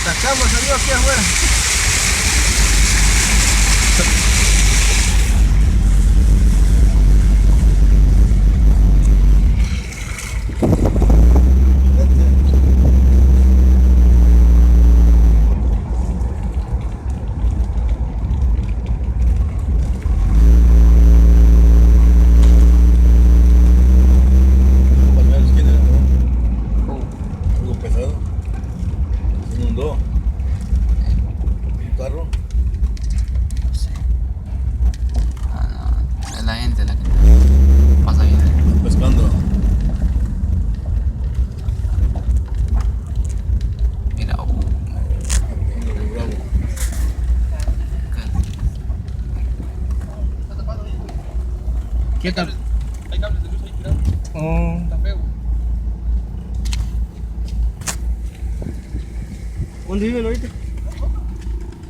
Sacamos, salió aquí afuera. Algo pesado. Se inundó. El carro. No sé. No, es la gente la que pasa bien. Están pescando. Mira, Bravo, bravo. ¿Qué tal? Hay cables de luz ahí tirados. Oh. Está feo. ¿Dónde viven ahorita?